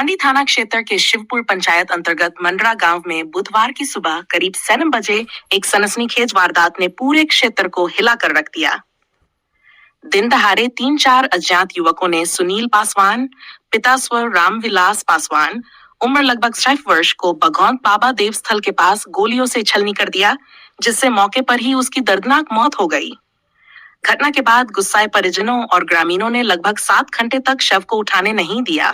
कांडी थाना क्षेत्र के शिवपुर पंचायत अंतर्गत मंडरा गांव में बुधवार की सुबह करीब 7 बजे एक सनसनीखेज वारदात ने पूरे क्षेत्र को हिला कर रख दिया। दिन दहाड़े 3-4 अज्ञात युवकों ने सुनील पासवान, पिता स्व रामविलास पासवान, उम्र लगभग 60 वर्ष को बघौंत बाबा देवस्थल के पास गोलियों से छलनी कर दिया, जिससे मौके पर ही उसकी दर्दनाक मौत हो गई। घटना के बाद गुस्साए परिजनों और ग्रामीणों ने लगभग 7 घंटे तक शव को उठाने नहीं दिया।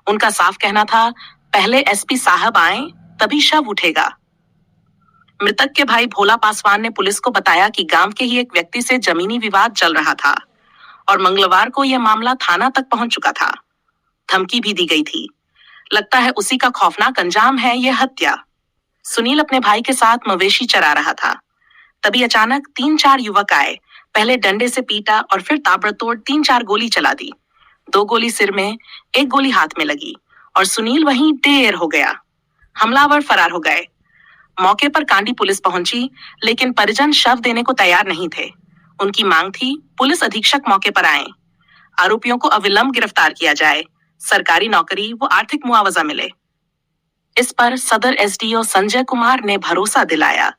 उनका साफ कहना था, पहले एसपी साहब आए तभी शव उठेगा। मृतक के भाई भोला पासवान ने पुलिस को बताया कि गांव के ही एक व्यक्ति से जमीनी विवाद चल रहा था और मंगलवार को यह मामला थाना तक पहुंच चुका था। धमकी भी दी गई थी। लगता है उसी का खौफनाक अंजाम है यह हत्या। सुनील अपने भाई के साथ मवेशी चरा रहा था। तभी अचानक 3-4 युवक आए। पहले डंडे से पीटा और फिर ताबड़तोड़ 3-4 गोली चला दी। 2 गोली सिर में, 1 गोली हाथ में लगी और सुनील वहीं ढेर हो गया। हमलावर फरार हो गए। मौके पर कांडी पुलिस पहुंची, लेकिन परिजन शव देने को तैयार नहीं थे। उनकी मांग थी पुलिस अधीक्षक मौके पर आए, आरोपियों को अविलंब गिरफ्तार किया जाए, सरकारी नौकरी व आर्थिक मुआवजा मिले। इस पर सदर एसडीओ संजय कुमार ने भरोसा दिलाया।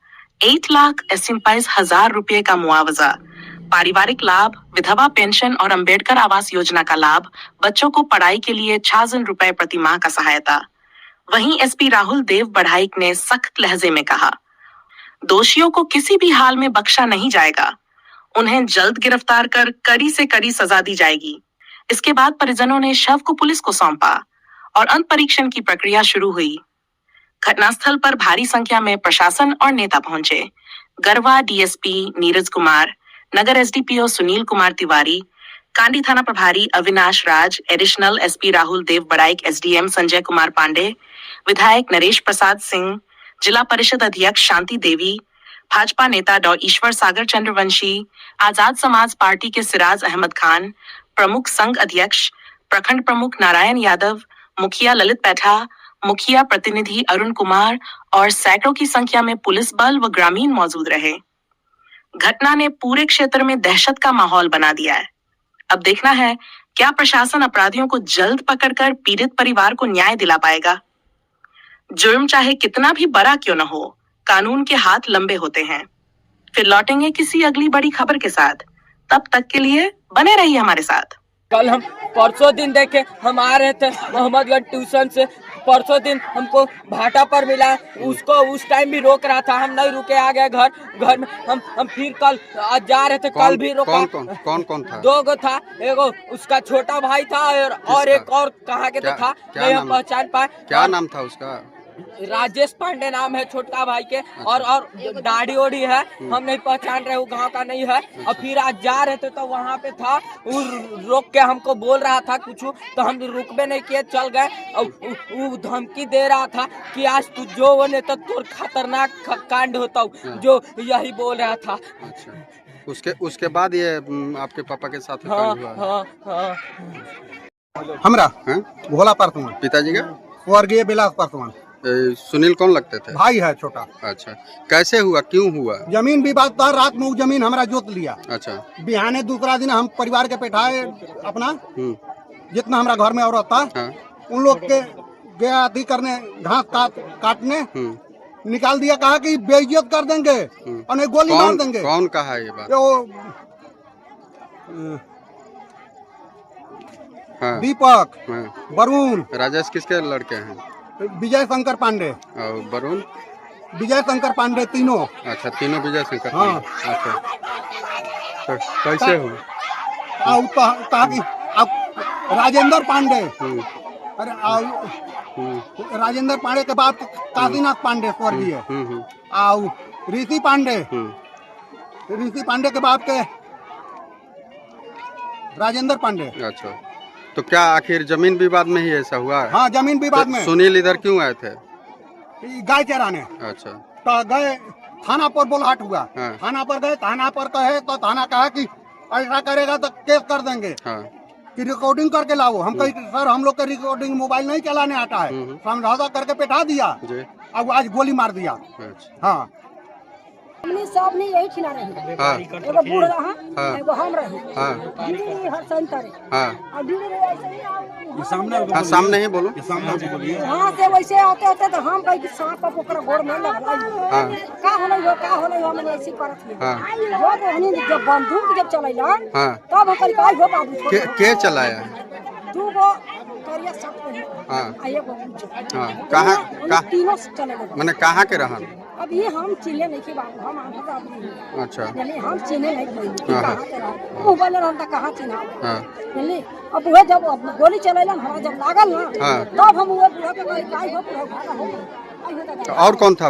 8,80,000 रुपये का मुआवजा, पारिवारिक लाभ, विधवा पेंशन और अंबेडकर आवास योजना का लाभ, बच्चों को पढ़ाई के लिए 6,000 रुपए प्रति माह का सहायता। वहीं एसपी राहुल देव बढ़ाइक ने सख्त लहजे में कहा, दोषियों को किसी भी हाल में बख्शा नहीं जाएगा। उन्हें जल्द गिरफ्तार कर कड़ी से कड़ी सजा दी जाएगी। इसके बाद परिजनों ने शव को पुलिस को सौंपा और अंत परीक्षण की प्रक्रिया शुरू हुई। घटनास्थल पर भारी संख्या में प्रशासन और नेता पहुंचे। गरवा डीएसपी नीरज कुमार, नगर एसडीपीओ सुनील कुमार तिवारी, कांडी थाना प्रभारी अविनाश राज, additional SP Rahul Dev बढ़ाइक, SDM Sanjay Kumar Pandey, विधायक नरेश प्रसाद सिंह, जिला परिषद अध्यक्ष शांति देवी, भाजपा नेता डॉ ईश्वर सागर चंद्रवंशी, आजाद समाज पार्टी के सिराज अहमद खान, प्रमुख संघ अध्यक्ष, प्रखंड प्रमुख नारायण यादव, मुखिया ललित पैठा, मुखिया प्रतिनिधि अरुण कुमार और सैकड़ों की संख्या में पुलिस बल व ग्रामीण मौजूद रहे। घटना ने पूरे क्षेत्र में दहशत का माहौल बना दिया है। अब देखना है क्या प्रशासन अपराधियों को जल्द पकड़कर पीड़ित परिवार को न्याय दिला पाएगा। जुर्म चाहे कितना भी बड़ा क्यों न हो, कानून के हाथ लंबे होते हैं। फिर लौटेंगे किसी अगली बड़ी खबर के साथ। तब तक के लिए बने रहिए हमारे साथ। कल हम परसों दिन देखे, हम आ रहे थे मोहम्मदगंज ट्यूशन से। परसों दिन हमको भाटा पर मिला, उसको उस टाइम भी रोक रहा था, हम नहीं रुके, आ गए घर में। हम फिर कल आज जा रहे थे, कल भी रोका। कौन था? 2 गो था, एगो उसका छोटा भाई था और एक और कहाँ के तो था, नहीं हम पहचान पाए। क्या नाम था उसका? राजेश पांडे नाम है छोटका भाई के। और दाढ़ी ओढ़ी है, हम नहीं पहचान रहे, वो गांव का नहीं है। और फिर आज जा रहे थे तो वहाँ पे था, वो रोक के हमको बोल रहा था कुछ, तो हम रुकबे नहीं किए, चल गए। और वो धमकी दे रहा था कि आज तू जो बने तो तोर खतरनाक कांड होता, जो यही बोल रहा था। अच्छा, उसके बाद ये आपके पापा के साथ हाँ। हमरा भोला पासवान, पिताजी का स्वर्गीय विलास पासवान। सुनील कौन लगते थे? भाई है छोटा। अच्छा, कैसे हुआ, क्यों हुआ? जमीन विवाद था, रात में वो जमीन हमारा जोत लिया। अच्छा, बिहाने दूसरा दिन हम परिवार के बैठाए अपना, जितना हमारा घर में औरत था, हाँ। उन लोग के गया अति करने, घास काटने निकाल दिया, कहा कि बेइज्जत कर देंगे और नहीं गोली मार देंगे। कौन कहा ये बात? हाँ। दीपक, हाँ। वरुण। राजेश किसके लड़के हैं? विजय शंकर पांडे और वरुण? विजय शंकर पांडे, तीनों। अच्छा, तीनों विजय शंकर। हाँ। अच्छा, तो कैसे हुआ? कहा कि राजेंद्र पांडे, अरे राजेंद्र पांडे के बाद काशीनाथ पांडे स्वर्गीय, ऋषि पांडे, ऋषि पांडे के बाद के राजेंद्र पांडे। अच्छा, तो क्या आखिर जमीन विवाद में ही ऐसा हुआ? हाँ, जमीन विवाद में। सुनील इधर क्यों आए थे? गाय चराने। अच्छा, तो गए थाना पर, बोलहाट हुआ। हाँ। थाना पर गए, थाना पर कहे तो थाना कहा कि ऐसा करेगा तो केस कर देंगे। हाँ। कि रिकॉर्डिंग करके लाओ। हम कही सर हम लोग के रिकॉर्डिंग मोबाइल नहीं चलाने आता है। समझौता करके बैठा दिया, अब आज गोली मार दिया। अच्छा। हाँ, हमने सब नहीं यही खिला रहे हाँ एगो बूढ़ रहा हाँ। एगो हम रहे हाँ दीदी हर संतरे हाँ और दीदी ऐसे ही हाँ सामने ही बोलो। वहाँ से वैसे आते होते तो हम कहीं सांप पर ओकरा गोड़ में लगवाई हाँ का होले हो मैंने ऐसी करत है हाँ जो हमने जब बंदूक जब चलेला हाँ तब हम कहीं का हो बाबू के चलाया? दू गो करिया सब पे हाँ आ एगो ऊंचा हाँ कहाँ कहाँ तीनों चले गए मैंने कहाँ के रहन? अब ये हम चिल्ले नहीं के बाबू हम आधा तो आदमी अच्छा यानी हम चिन्हे नहीं कोई कि हाँ। कहाँ के रहा मोबाइल रहन त कहाँ चिन्हा हाँ यानी अब वो जब गोली चलेला हमरा जब लागल ना हाँ। तब हम वो बुढ़ा के कहीं काई हो बुढ़ा भागा हो आई होता तो और कौन था?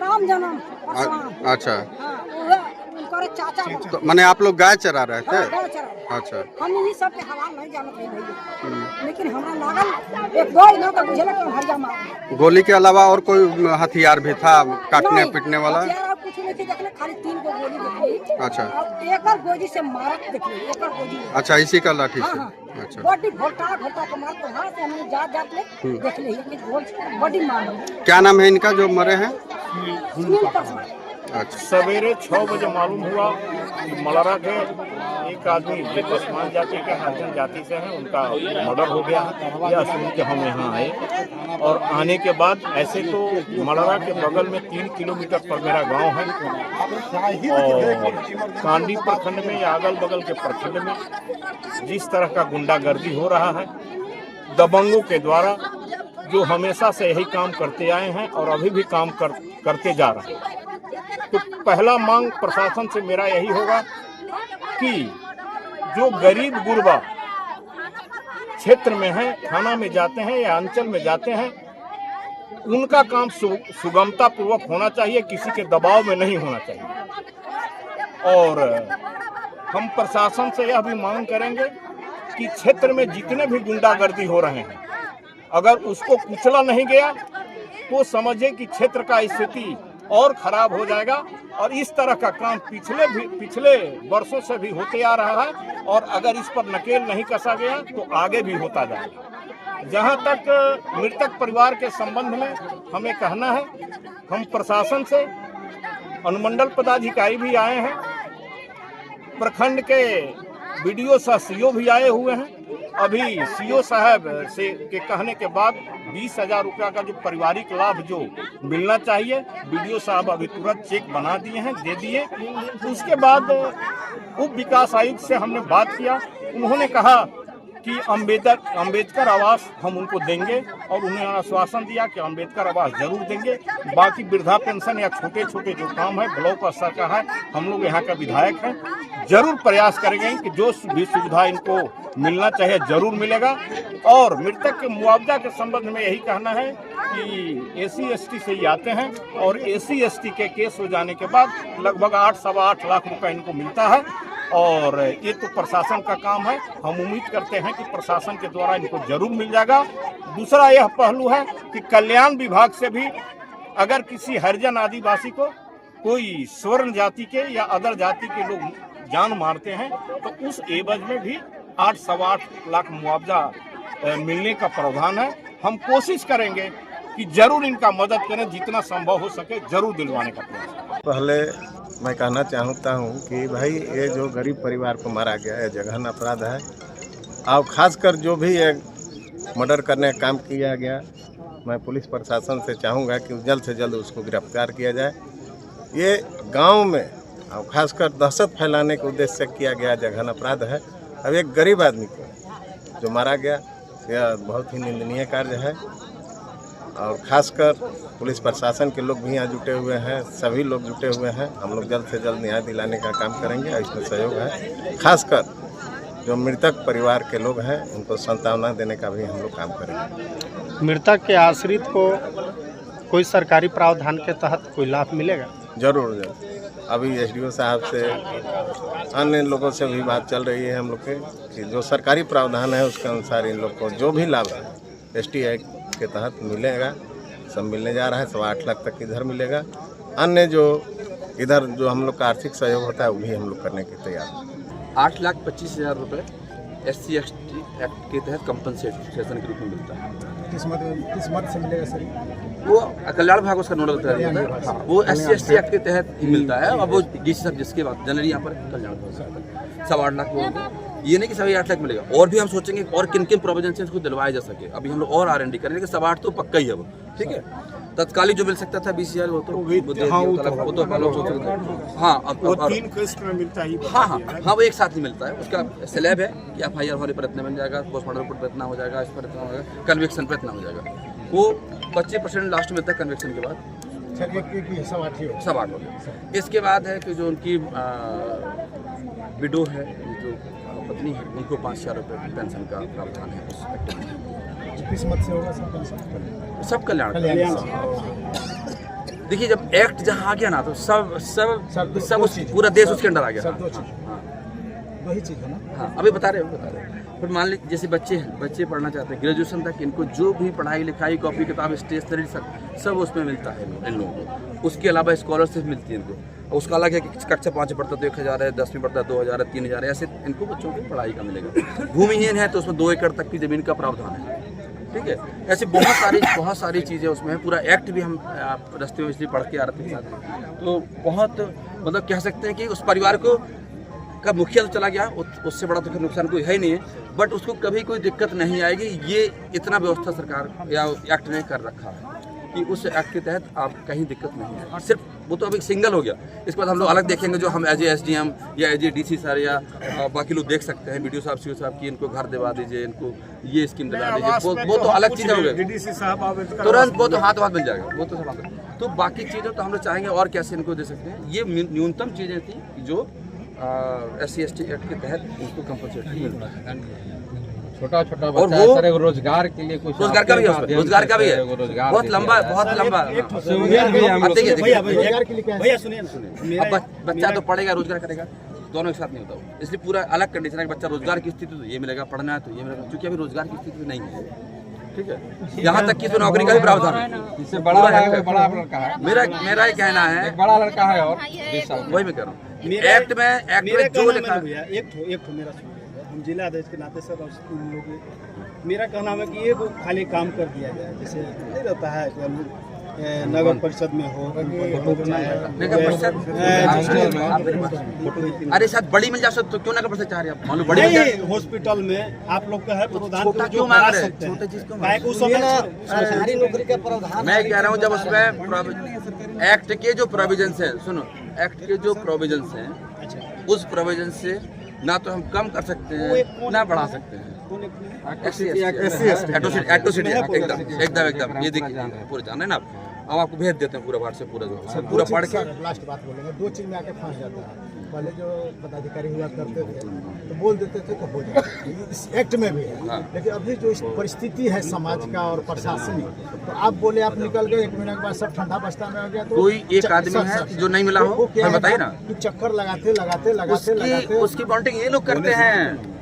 राम जन्म परसवान अच्छा हाँ वो उनकर चाचा बना तो मैंने आप लोग गाय चरा रहे थे? हाँ, गाय चरा अच्छा हम इन्हीं सब के हवाल नहीं जानत रही भैया लेकिन हमरा लागल एक दो ना तो बुझेला कि हरिया मार गोली के अलावा और कोई हथियार भी था काटने पीटने वाला? हथियार और कुछ नहीं थी देखले खाली 3 गो गोली देखली अच्छा अब एकर गोली से मारत देखली एकर गोली अच्छा इसी का लाठी हाँ से? हाँ अच्छा बॉडी घोटा घोटा के मार तो हाथ से हमने जात ले देख ली कि बॉडी मार क्या नाम है इनका जो मरे हैं? सुनील परसवान अच्छा सवेरे 6 बजे मालूम हुआ कि मलरा के एक आदमी जो पसमान जाति के हरिजन जाति से हैं उनका मर्डर हो गया है। यह सुन के हम यहाँ आए और आने के बाद ऐसे तो मलरा के बगल में 3 किलोमीटर पर मेरा गांव है और कांडी प्रखंड में या अगल बगल के प्रखंड में जिस तरह का गुंडागर्दी हो रहा है दबंगों के द्वारा जो हमेशा से यही काम करते आए हैं और अभी भी काम करते जा रहे हैं। तो पहला मांग प्रशासन से मेरा यही होगा कि जो गरीब गुरबा क्षेत्र में है, थाना में जाते हैं या अंचल में जाते हैं, उनका काम सुगमता पूर्वक होना चाहिए, किसी के दबाव में नहीं होना चाहिए। और हम प्रशासन से यह भी मांग करेंगे कि क्षेत्र में जितने भी गुंडागर्दी हो रहे हैं अगर उसको कुचला नहीं गया तो समझे कि क्षेत्र का स्थिति और खराब हो जाएगा। और इस तरह का काम पिछले वर्षों से भी होते आ रहा है और अगर इस पर नकेल नहीं कसा गया तो आगे भी होता जाएगा। जहां तक मृतक परिवार के संबंध में हमें कहना है, हम प्रशासन से अनुमंडल पदाधिकारी भी आए हैं, प्रखंड के बीडीओ सह सीओ भी आए हुए हैं। अभी सीओ साहब से के कहने के बाद 20,000 रुपया का जो पारिवारिक लाभ जो मिलना चाहिए बीडीओ साहब अभी तुरंत चेक बना दिए हैं, दे दिए। उसके बाद उप विकास आयुक्त से हमने बात किया, उन्होंने कहा कि अंबेडकर आवास हम उनको देंगे और उन्होंने आश्वासन दिया कि अंबेडकर आवास जरूर देंगे। बाकी वृद्धा पेंशन या छोटे छोटे जो काम है ब्लॉक स्तर का है, हम लोग यहाँ का विधायक हैं, जरूर प्रयास करेंगे कि जो भी सुविधा इनको मिलना चाहिए जरूर मिलेगा। और मृतक के मुआवजा के संबंध में यही कहना है कि SC/ST से ही आते हैं और SC/ST के केस हो जाने के बाद लगभग 8-8.25 लाख रुपए इनको मिलता है और ये तो प्रशासन का काम है। हम उम्मीद करते हैं कि प्रशासन के द्वारा इनको जरूर मिल जाएगा। दूसरा यह पहलू है कि कल्याण विभाग से भी अगर किसी हरिजन आदिवासी को कोई स्वर्ण जाति के या अदर जाति के लोग जान मारते हैं तो उस एवज में भी 8-8.25 लाख मुआवजा मिलने का प्रावधान है। हम कोशिश करेंगे कि जरूर इनका मदद करें, जितना संभव हो सके जरूर दिलवाने का प्रयास। पहले मैं कहना चाहता हूं कि भाई ये जो गरीब परिवार को मारा गया है जघन अपराध है और ख़ासकर जो भी ये मर्डर करने का काम किया गया, मैं पुलिस प्रशासन से चाहूँगा कि जल्द से जल्द उसको गिरफ्तार किया जाए। ये गांव में और ख़ासकर दहशत फैलाने के उद्देश्य से किया गया जघन अपराध है। अब एक गरीब आदमी को जो मारा गया यह बहुत ही निंदनीय कार्य है और ख़ासकर पुलिस प्रशासन के लोग भी यहाँ जुटे हुए हैं, सभी लोग जुटे हुए हैं। हम लोग जल्द से जल्द न्याय दिलाने का काम करेंगे और इसमें सहयोग है। खासकर जो मृतक परिवार के लोग हैं उनको सांत्वना देने का भी हम लोग काम करेंगे। मृतक के आश्रित को कोई सरकारी प्रावधान के तहत कोई लाभ मिलेगा? जरूर। अभी SDO साहब से अन्य लोगों से भी बात चल रही है हम लोग के कि जो सरकारी प्रावधान है उसके अनुसार इन लोग को जो भी लाभ है ST एक्ट के तहत मिलेगा, सब मिलने जा रहा है। 8.25 लाख तक इधर मिलेगा। अन्य जो इधर जो हम लोग का आर्थिक सहयोग होता है वो भी हम लोग करने के तैयार हैं। 8,25,000 रुपये SC/ST एक्ट के तहत कंपनसेशन के रूप में मिलता है। किस मद से मिलेगा सर? वो कल्याण विभाग उसका नोडल होता है, वो SC/ST एक्ट के तहत ही मिलता है। और वो DC सब जिसके बाद जनरली यहाँ पर कल्याण विभाग 8.25 लाख लोगों को, ये नहीं कि सभी 8 लाख मिलेगा। और भी हम सोचेंगे और किन किन प्रोविजन से इसको दिलवाया जा सके। अभी हम लोग और R&D करेंगे कि 8.25 तो पक्का ही है वो, ठीक है। तत्कालिक जो मिल सकता था BCR वो तो वो तो 3 किस्त में मिलता ही। हाँ, वो एक साथ ही मिलता है। उसका स्लैब है कि FIR वाले पर इतना बन जाएगा, पोस्टमार्टम रिपोर्ट पर इतना हो जाएगा, इस पर इतना हो जाएगा, कन्विक्शन पर इतना हो जाएगा। वो 25% लास्ट में मिलता है कन्विक्शन के बाद, 8.25 हो गया। इसके बाद है कि जो उनकी विडो है, जो पत्नी है, उनको 5,000 रुपये पेंशन का प्रावधान है उस एक्ट में। किस मद से होगा सर पेंशन? सब कल्याण। देखिए, जब एक्ट जहाँ आ गया ना तो सब पूरा देश उसके अंदर आ गया। वही चीज़ है ना। हाँ, अभी बता रहे हो। फिर मान लीजिए जैसे बच्चे पढ़ना चाहते हैं ग्रेजुएशन तक, इनको जो भी पढ़ाई लिखाई, कॉपी किताब, स्टेशनरी सब उसमें मिलता है इन लोगों को। उसके अलावा स्कॉलरशिप मिलती है इनको। उसका अलग है कि कक्षा 5 में पढ़ता तो 1,000 है, 10वीं पढ़ता है 2,000 है, 3,000 है, ऐसे इनको बच्चों की पढ़ाई का मिलेगा। भूमिहीन है तो उसमें 2 एकड़ तक की ज़मीन का प्रावधान है, ठीक है। ऐसी बहुत सारी चीज़ें उसमें है। पूरा एक्ट भी हम रास्ते में इसलिए पढ़ के आ रहे थे, तो बहुत मतलब कह सकते हैं कि उस परिवार को का मुखिया तो चला गया, उससे बड़ा तो फिर नुकसान कोई है ही नहीं है। बट उसको कभी कोई दिक्कत नहीं आएगी। ये इतना व्यवस्था सरकार या एक्ट ने कर रखा है कि उस एक्ट के तहत आप कहीं दिक्कत नहीं है। सिर्फ वो तो अभी सिंगल हो गया। इसके बाद हम लोग अलग देखेंगे, जो हम एज ए SDM या एज ए DC सर या बाकी लोग देख सकते हैं, BDO साहब, CO साहब की इनको घर दिलवा दीजिए, इनको ये स्कीम दिला दीजिए, वो तो अलग चीज़ हो गई तुरंत, वो तो हाथ मिल जाएगा, वो तो सब। तो बाकी चीज़ें तो हम लोग चाहेंगे और कैसे इनको दे सकते हैं। ये न्यूनतम चीज़ें थी जो SC/ST एक्ट के तहत उनको कंपलसरी मिलता है। छोटा और वो रोजगार के लिए कुछ रोजगार का भी है, बहुत लंबा। बच्चा तो पढ़ेगा, रोजगार करेगा, दोनों एक साथ नहीं होता वो। इसलिए पूरा अलग कंडीशन है कि बच्चा रोजगार की स्थिति तो ये मिलेगा, पढ़ना है तो ये मिलेगा, क्योंकि अभी रोजगार की स्थिति नहीं है, ठीक है। यहाँ तक कि तो नौकरी का भी प्रावधान है। इससे बड़ा लड़का है, मेरा ही कहना है, एक बड़ा लड़का है और वही मैं कह रहा हूँ। एक्ट में जो लिखा है, एक मेरा हम जिला अध्यक्ष के नाते सर मेरा कहना है कि ये खाली काम कर दिया जाए, जैसे नहीं रहता है कि हम नगर परिषद में हो, अरे साथ बड़ी मिल जा सकते तो क्यों नगर परिषद चाह रहे हैं आप? मान लो बड़ी हॉस्पिटल में आप लोग का है प्रावधान, छोटा क्यों मांग रहे हैं? छोटे चीज क्यों मांग सरकारी नौकरी का प्रावधान। मैं कह रहा हूँ, जब उसमें एक्ट के जो प्रोविजंस हैं, सुनो, एक्ट के जो प्रोविजंस हैं, उस प्रोविजन से ना तो हम कम कर सकते हैं ना बढ़ा सकते हैं। एकदम ये देखिए, पूरे जान है ना आप। हम आपको भेज देते हैं पूरा WhatsApp, पूरा पढ़ के। लास्ट बात बोलेंगे, 2 चीज में आके फंस जाता है। पहले जो पदाधिकारी हुआ करते थे तो बोल देते थे तो हो जाता, इस एक्ट में भी है। लेकिन अभी जो परिस्थिति है समाज का और प्रशासनिक, तो आप बोले आप निकल गए, 1 महीने के बाद सब ठंडा बस्ता में हो गया। तो कोई एक आदमी है जो नहीं मिला हो, बताइए ना। चक्कर लगाते उसकी बॉन्डिंग ये लोग करते हैं।